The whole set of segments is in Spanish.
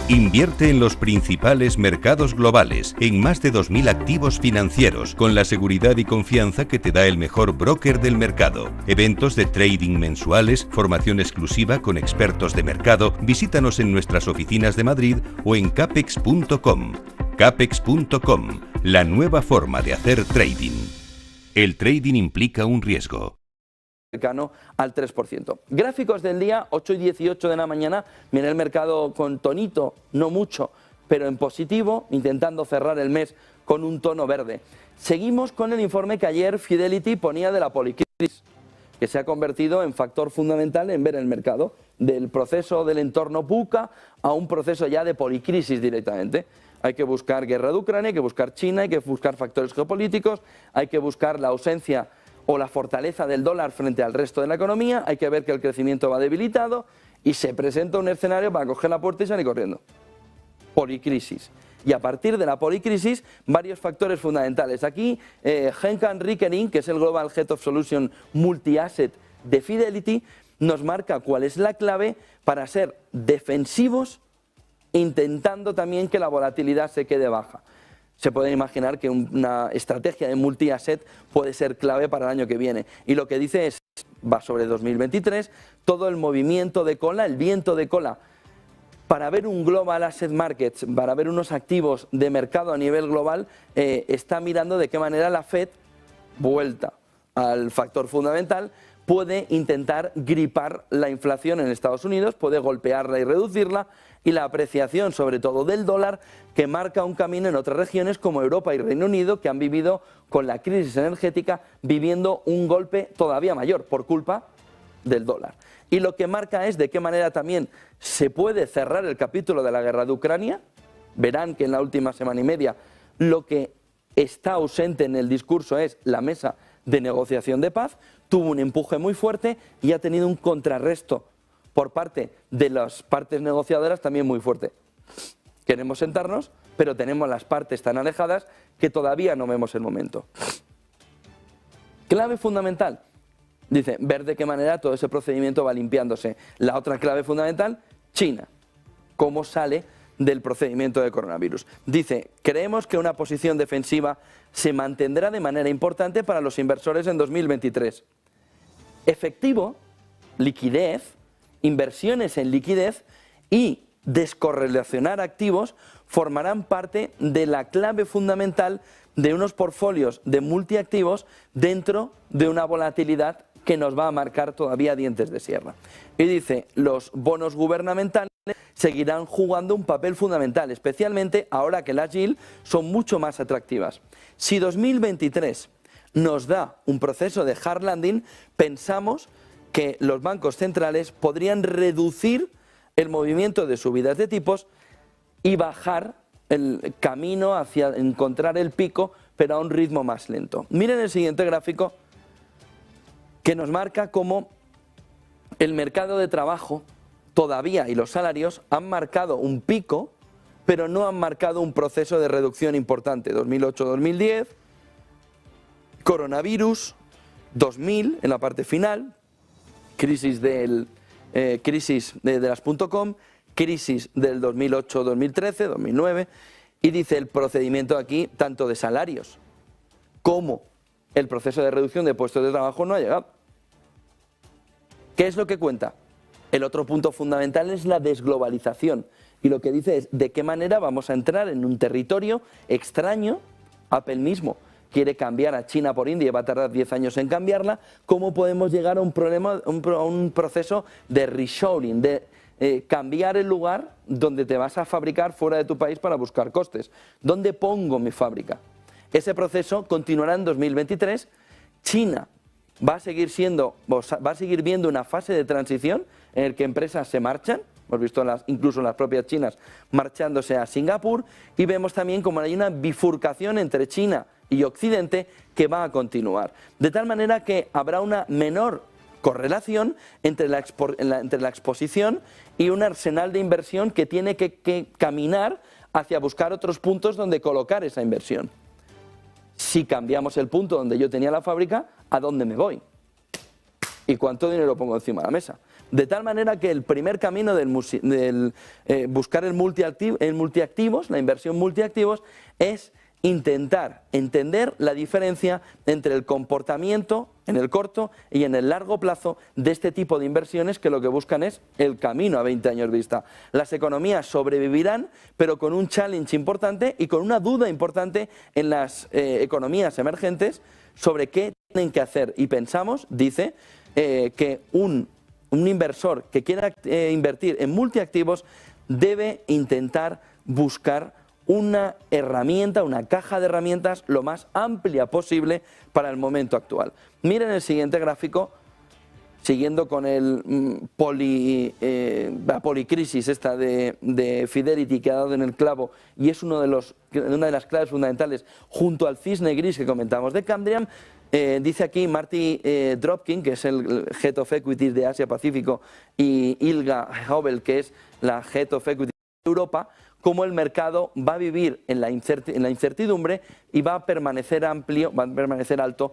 Invierte en los principales mercados globales, en más de 2.000 activos financieros, con la seguridad y confianza que te da el mejor broker del mercado. Eventos de trading mensuales, formación exclusiva con expertos de mercado. Visítanos en nuestras oficinas de Madrid o en capex.com. Capex.com, la nueva forma de hacer trading. El trading implica un riesgo. Cercano al 3%. Gráficos del día, 8 y 18 de la mañana, viene el mercado con tonito, no mucho, pero en positivo, intentando cerrar el mes con un tono verde. Seguimos con el informe que ayer Fidelity ponía de la policrisis, que se ha convertido en factor fundamental en ver el mercado, del proceso del entorno VUCA a un proceso ya de policrisis directamente. Hay que buscar guerra de Ucrania, hay que buscar China, hay que buscar factores geopolíticos, hay que buscar la ausencia o la fortaleza del dólar frente al resto de la economía, hay que ver que el crecimiento va debilitado y se presenta un escenario para coger la puerta y salir corriendo. Policrisis. Y a partir de la policrisis, varios factores fundamentales. Aquí, Henkan Rikkening, que es el Global Head of Solution Multi-Asset de Fidelity, nos marca cuál es la clave para ser defensivos, intentando también que la volatilidad se quede baja. Se pueden imaginar que una estrategia de multi-asset puede ser clave para el año que viene. Y lo que dice es, va sobre 2023, todo el movimiento de cola, el viento de cola, para ver un global asset markets, para ver unos activos de mercado a nivel global, está mirando de qué manera la Fed, vuelta al factor fundamental, puede intentar gripar la inflación en Estados Unidos, puede golpearla y reducirla, y la apreciación sobre todo del dólar, que marca un camino en otras regiones como Europa y Reino Unido, que han vivido con la crisis energética, viviendo un golpe todavía mayor por culpa del dólar. Y lo que marca es de qué manera también se puede cerrar el capítulo de la guerra de Ucrania. Verán que en la última semana y media lo que está ausente en el discurso es la mesa de negociación de paz, tuvo un empuje muy fuerte y ha tenido un contrarresto por parte de las partes negociadoras también muy fuerte. Queremos sentarnos, pero tenemos las partes tan alejadas que todavía no vemos el momento. Clave fundamental, dice, ver de qué manera todo ese procedimiento va limpiándose. La otra clave fundamental, China, cómo sale del procedimiento de coronavirus. Dice, creemos que una posición defensiva se mantendrá de manera importante para los inversores en 2023. Efectivo, liquidez, inversiones en liquidez y descorrelacionar activos formarán parte de la clave fundamental de unos portfolios de multiactivos dentro de una volatilidad que nos va a marcar todavía dientes de sierra. Y dice, los bonos gubernamentales seguirán jugando un papel fundamental, especialmente ahora que las yield son mucho más atractivas. Si 2023 nos da un proceso de hard landing, pensamos que los bancos centrales podrían reducir el movimiento de subidas de tipos y bajar el camino hacia encontrar el pico, pero a un ritmo más lento. Miren el siguiente gráfico, que nos marca cómo el mercado de trabajo todavía y los salarios han marcado un pico, pero no han marcado un proceso de reducción importante. 2008-2010, coronavirus, 2000 en la parte final, crisis de las .com, crisis del 2008-2013, 2009, y dice el procedimiento aquí tanto de salarios como el proceso de reducción de puestos de trabajo no ha llegado. ¿Qué es lo que cuenta? El otro punto fundamental es la desglobalización, y lo que dice es de qué manera vamos a entrar en un territorio extraño. Apple mismo quiere cambiar a China por India y va a tardar 10 años en cambiarla. ¿Cómo podemos llegar a un proceso de reshoring, de cambiar el lugar donde te vas a fabricar fuera de tu país para buscar costes? ¿Dónde pongo mi fábrica? Ese proceso continuará en 2023. China va a seguir viendo una fase de transición en el que empresas se marchan. Hemos visto incluso las propias chinas marchándose a Singapur, y vemos también como hay una bifurcación entre China y Occidente que va a continuar. De tal manera que habrá una menor correlación entre la exposición y un arsenal de inversión que tiene que caminar hacia buscar otros puntos donde colocar esa inversión. Si cambiamos el punto donde yo tenía la fábrica, ¿a dónde me voy? ¿Y cuánto dinero pongo encima de la mesa? De tal manera que el primer camino del buscar el multiactivos, la inversión multiactivos, es intentar entender la diferencia entre el comportamiento en el corto y en el largo plazo de este tipo de inversiones, que lo que buscan es el camino a 20 años vista. Las economías sobrevivirán, pero con un challenge importante y con una duda importante en las economías emergentes sobre qué tienen que hacer. Y pensamos, dice, que un inversor que quiera invertir en multiactivos debe intentar buscar una herramienta, una caja de herramientas lo más amplia posible para el momento actual. Miren el siguiente gráfico, siguiendo con la policrisis esta de Fidelity, que ha dado en el clavo y es una de las claves fundamentales junto al cisne gris que comentamos de Cambrian. Dice aquí Marty Dropkin, que es el Head of Equities de Asia Pacífico, y Ilga Hobel, que es la Head of Equities de Europa, cómo el mercado va a vivir en la incertidumbre y va a permanecer amplio, va a permanecer alto,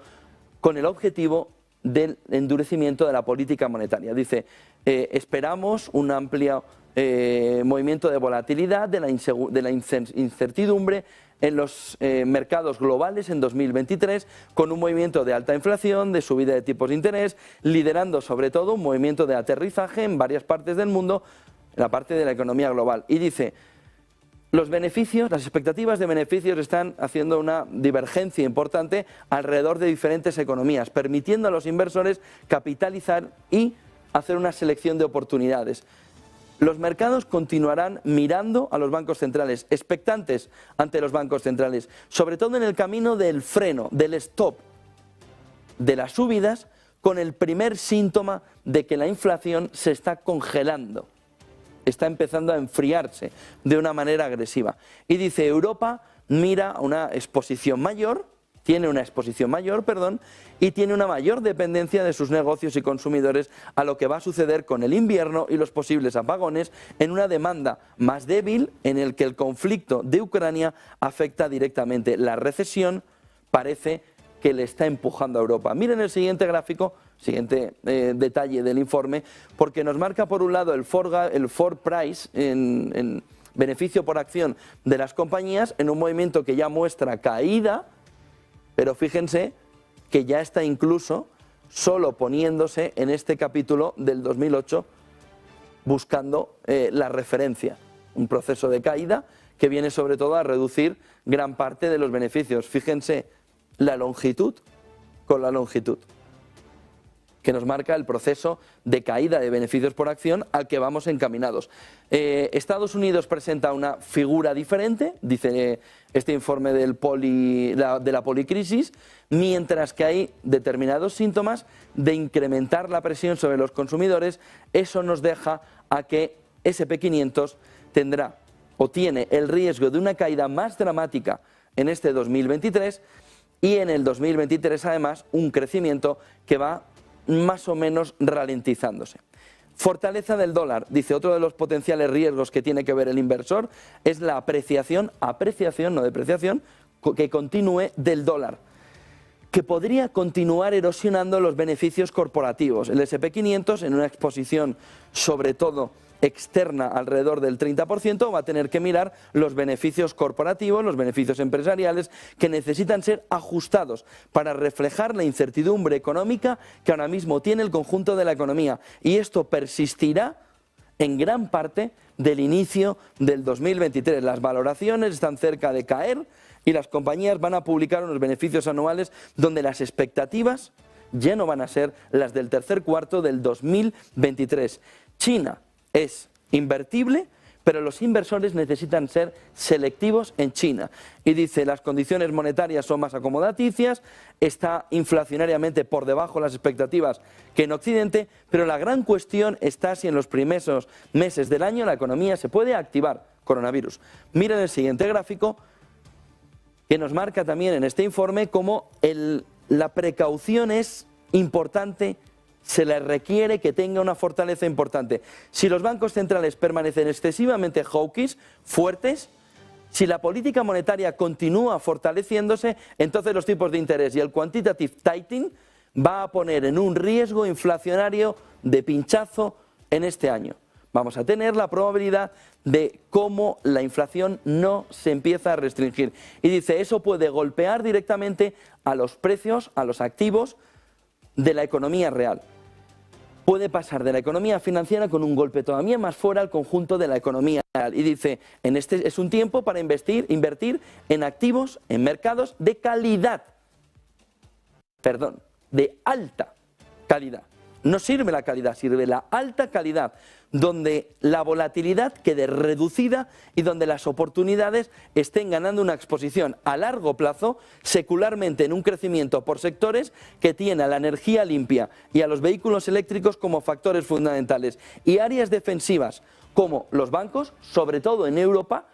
con el objetivo del endurecimiento de la política monetaria. Dice, esperamos un amplio movimiento de volatilidad, de la incertidumbre en los mercados globales en 2023, con un movimiento de alta inflación, de subida de tipos de interés, liderando sobre todo un movimiento de aterrizaje en varias partes del mundo, en la parte de la economía global. Y dice, los beneficios, las expectativas de beneficios están haciendo una divergencia importante alrededor de diferentes economías, permitiendo a los inversores capitalizar y hacer una selección de oportunidades. Los mercados continuarán mirando a los bancos centrales, expectantes ante los bancos centrales, sobre todo en el camino del freno, del stop, de las subidas, con el primer síntoma de que la inflación se está congelando. Está empezando a enfriarse de una manera agresiva. Y dice, Europa mira una exposición mayor, tiene una exposición mayor, y tiene una mayor dependencia de sus negocios y consumidores a lo que va a suceder con el invierno y los posibles apagones, en una demanda más débil en el que el conflicto de Ucrania afecta directamente. La recesión parece que le está empujando a Europa. Miren el siguiente gráfico, siguiente detalle del informe, porque nos marca por un lado el Ford Price en beneficio por acción de las compañías, en un movimiento que ya muestra caída, pero fíjense que ya está incluso solo poniéndose en este capítulo del 2008 buscando la referencia, un proceso de caída que viene sobre todo a reducir gran parte de los beneficios. Fíjense la longitud con la longitud, que nos marca el proceso de caída de beneficios por acción al que vamos encaminados. Estados Unidos presenta una figura diferente, dice este informe de la policrisis, mientras que hay determinados síntomas de incrementar la presión sobre los consumidores. Eso nos deja a que SP500 tendrá o tiene el riesgo de una caída más dramática en este 2023 y en el 2023 además un crecimiento que va más o menos ralentizándose. Fortaleza del dólar, dice, otro de los potenciales riesgos que tiene que ver el inversor es la apreciación, no depreciación, que continúe del dólar, que podría continuar erosionando los beneficios corporativos. El SP500, en una exposición sobre todo externa alrededor del 30%, va a tener que mirar los beneficios corporativos, los beneficios empresariales, que necesitan ser ajustados para reflejar la incertidumbre económica que ahora mismo tiene el conjunto de la economía, y esto persistirá en gran parte del inicio del 2023. Las valoraciones están cerca de caer y las compañías van a publicar unos beneficios anuales donde las expectativas ya no van a ser las del tercer cuarto del 2023. China es invertible, pero los inversores necesitan ser selectivos en China. Y dice, las condiciones monetarias son más acomodaticias, está inflacionariamente por debajo de las expectativas que en Occidente, pero la gran cuestión está si en los primeros meses del año la economía se puede activar. Coronavirus. Miren el siguiente gráfico, que nos marca también en este informe cómo la precaución es importante. Se le requiere que tenga una fortaleza importante. Si los bancos centrales permanecen excesivamente hawkish, fuertes, si la política monetaria continúa fortaleciéndose, entonces los tipos de interés y el quantitative tightening va a poner en un riesgo inflacionario de pinchazo en este año. Vamos a tener la probabilidad de cómo la inflación no se empieza a restringir. Y dice, eso puede golpear directamente a los precios, a los activos de la economía real. Puede pasar de la economía financiera con un golpe todavía más fuera al conjunto de la economía real. Y dice, este es un tiempo para invertir en activos, en mercados de calidad. Perdón, de alta calidad. No sirve la calidad, sirve la alta calidad, donde la volatilidad quede reducida y donde las oportunidades estén ganando una exposición a largo plazo, secularmente en un crecimiento por sectores que tiene a la energía limpia y a los vehículos eléctricos como factores fundamentales, y áreas defensivas como los bancos, sobre todo en Europa,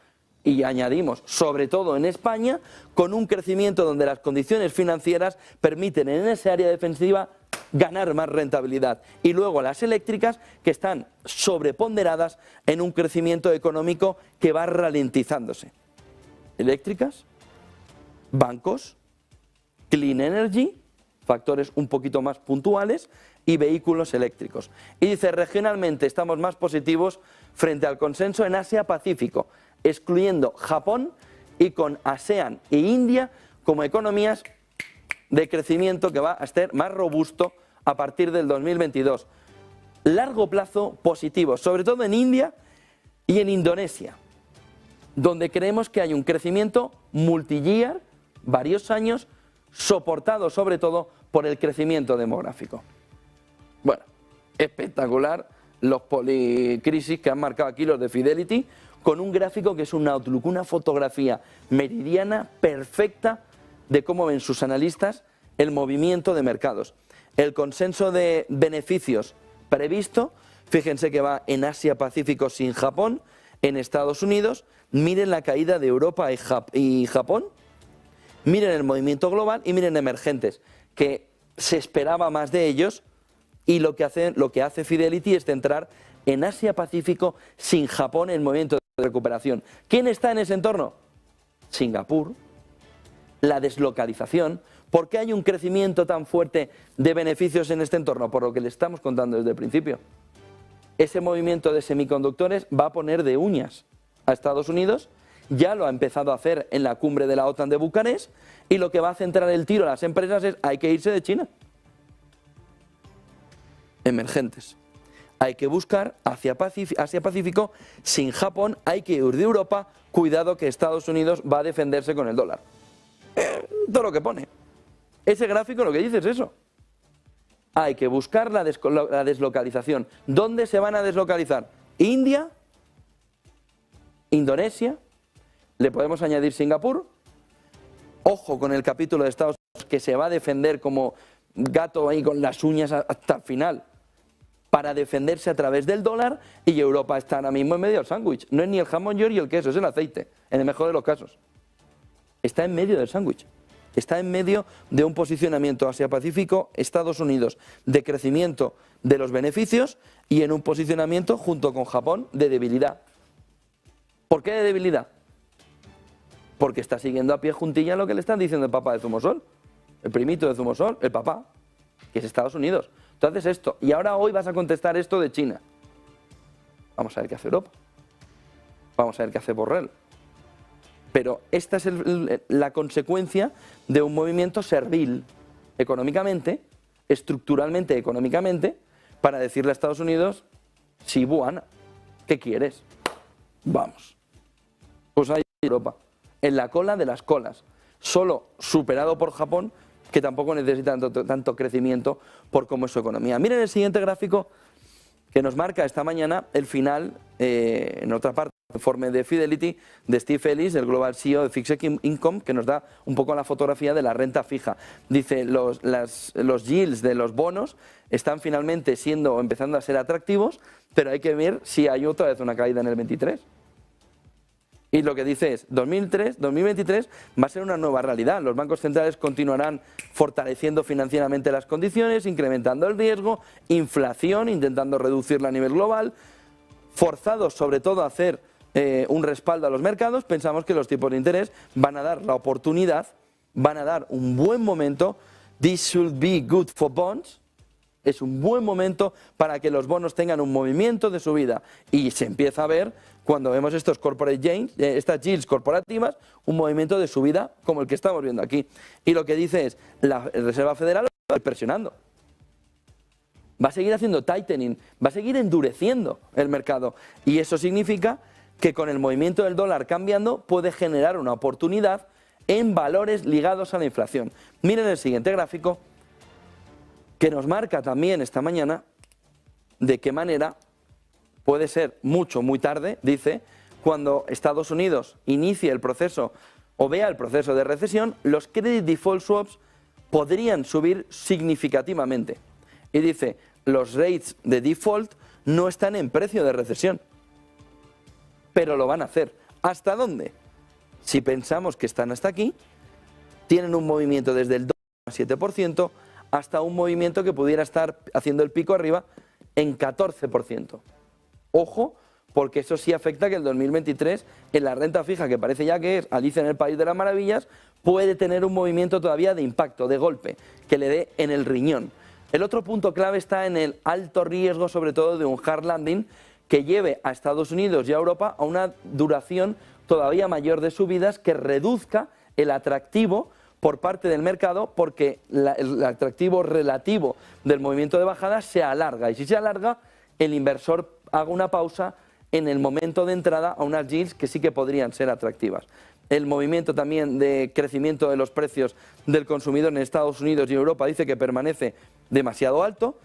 y añadimos, sobre todo en España, con un crecimiento donde las condiciones financieras permiten en esa área defensiva ganar más rentabilidad. Y luego las eléctricas, que están sobreponderadas en un crecimiento económico que va ralentizándose. Eléctricas, bancos, clean energy, factores un poquito más puntuales, y vehículos eléctricos. Y dice, regionalmente estamos más positivos frente al consenso en Asia-Pacífico, excluyendo Japón y con ASEAN e India como economías de crecimiento que va a ser más robusto a partir del 2022. Largo plazo positivo, sobre todo en India y en Indonesia, donde creemos que hay un crecimiento multi-year, varios años, soportado sobre todo por el crecimiento demográfico. Bueno, espectacular los policrisis que han marcado aquí los de Fidelity, con un gráfico que es un outlook, una fotografía meridiana perfecta de cómo ven sus analistas el movimiento de mercados. El consenso de beneficios previsto, fíjense que va en Asia-Pacífico sin Japón, en Estados Unidos, miren la caída de Europa y Japón, miren el movimiento global y miren emergentes, que se esperaba más de ellos, y lo que hace Fidelity es centrar en Asia-Pacífico sin Japón en movimiento de recuperación. ¿Quién está en ese entorno? Singapur, la deslocalización. ¿Por qué hay un crecimiento tan fuerte de beneficios en este entorno? Por lo que le estamos contando desde el principio. Ese movimiento de semiconductores va a poner de uñas a Estados Unidos, ya lo ha empezado a hacer en la cumbre de la OTAN de Bucarest, y lo que va a centrar el tiro a las empresas es, hay que irse de China. Emergentes. Hay que buscar Asia-Pacífico sin Japón, hay que huir de Europa, cuidado que Estados Unidos va a defenderse con el dólar. Todo lo que pone. Ese gráfico lo que dice es eso. Hay que buscar la deslocalización. ¿Dónde se van a deslocalizar? India, Indonesia, le podemos añadir Singapur. Ojo con el capítulo de Estados Unidos, que se va a defender como gato ahí con las uñas hasta el final, para defenderse a través del dólar, y Europa está ahora mismo en medio del sándwich. No es ni el jamón york y el queso, es el aceite, en el mejor de los casos. Está en medio del sándwich. Está en medio de un posicionamiento Asia-Pacífico, Estados Unidos, de crecimiento de los beneficios, y en un posicionamiento junto con Japón de debilidad. ¿Por qué de debilidad? Porque está siguiendo a pie juntilla lo que le están diciendo el papá de Zumosol, el primito de Zumosol, el papá, que es Estados Unidos. Entonces esto, y ahora hoy vas a contestar esto de China. Vamos a ver qué hace Europa. Vamos a ver qué hace Borrell. Pero esta es la consecuencia de un movimiento servil económicamente, estructuralmente económicamente, para decirle a Estados Unidos, sí, buena, ¿qué quieres? Vamos. Pues ahí Europa, en la cola de las colas, solo superado por Japón, que tampoco necesita tanto crecimiento por cómo es su economía. Miren el siguiente gráfico que nos marca esta mañana el final, en otra parte, el informe de Fidelity de Steve Ellis, el Global CEO de Fixed Income, que nos da un poco la fotografía de la renta fija. Dice, los yields de los bonos están finalmente empezando a ser atractivos, pero hay que ver si hay otra vez una caída en el 23. Y lo que dice es, 2023 va a ser una nueva realidad. Los bancos centrales continuarán fortaleciendo financieramente las condiciones, incrementando el riesgo, inflación, intentando reducirla a nivel global, forzados sobre todo a hacer un respaldo a los mercados. Pensamos que los tipos de interés van a dar la oportunidad, van a dar un buen momento. This should be good for bonds. es un buen momento para que los bonos tengan un movimiento de subida y se empieza a ver cuando vemos estos corporate gains, estas yields corporativas, un movimiento de subida como el que estamos viendo aquí. Y lo que dice es, la Reserva Federal va a ir presionando, va a seguir haciendo tightening, va a seguir endureciendo el mercado y eso significa que con el movimiento del dólar cambiando puede generar una oportunidad en valores ligados a la inflación. Miren el siguiente gráfico que nos marca también esta mañana de qué manera puede ser muy tarde, dice, cuando Estados Unidos inicie el proceso o vea el proceso de recesión, los credit default swaps podrían subir significativamente. Y dice, los rates de default no están en precio de recesión, pero lo van a hacer. ¿Hasta dónde? Si pensamos que están hasta aquí, tienen un movimiento desde el 2,7% hasta un movimiento que pudiera estar haciendo el pico arriba en 14%. Ojo, porque eso sí afecta que el 2023 en la renta fija, que parece ya que es Alicia en el País de las Maravillas, puede tener un movimiento todavía de impacto, de golpe, que le dé en el riñón. El otro punto clave está en el alto riesgo, sobre todo de un hard landing, que lleve a Estados Unidos y a Europa a una duración todavía mayor de subidas que reduzca el atractivo por parte del mercado porque el atractivo relativo del movimiento de bajada se alarga y si se alarga el inversor haga una pausa en el momento de entrada a unas yields que sí que podrían ser atractivas. El movimiento también de crecimiento de los precios del consumidor en Estados Unidos y Europa dice que permanece demasiado alto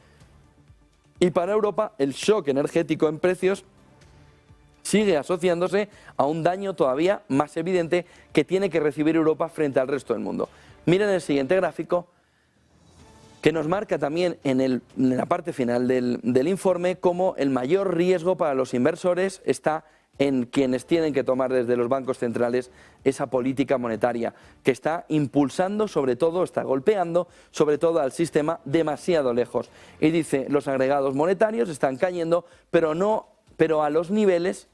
y para Europa el shock energético en precios sigue asociándose a un daño todavía más evidente que tiene que recibir Europa frente al resto del mundo. Miren el siguiente gráfico que nos marca también en la parte final del informe cómo el mayor riesgo para los inversores está en quienes tienen que tomar desde los bancos centrales esa política monetaria que está impulsando, sobre todo, está golpeando, sobre todo al sistema demasiado lejos. Y dice, los agregados monetarios están cayendo, pero a los niveles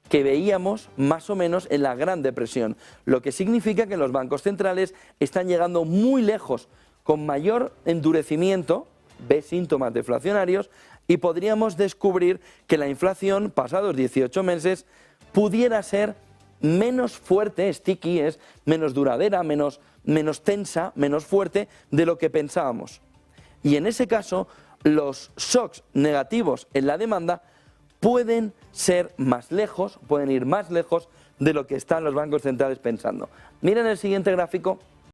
que veíamos más o menos en la Gran Depresión, lo que significa que los bancos centrales están llegando muy lejos, con mayor endurecimiento, ve síntomas deflacionarios, y podríamos descubrir que la inflación, pasados 18 meses, pudiera ser menos fuerte, sticky, es menos duradera, menos tensa, menos fuerte de lo que pensábamos. Y en ese caso, los shocks negativos en la demanda pueden ser más lejos, pueden ir más lejos de lo que están los bancos centrales pensando. Miren el siguiente gráfico.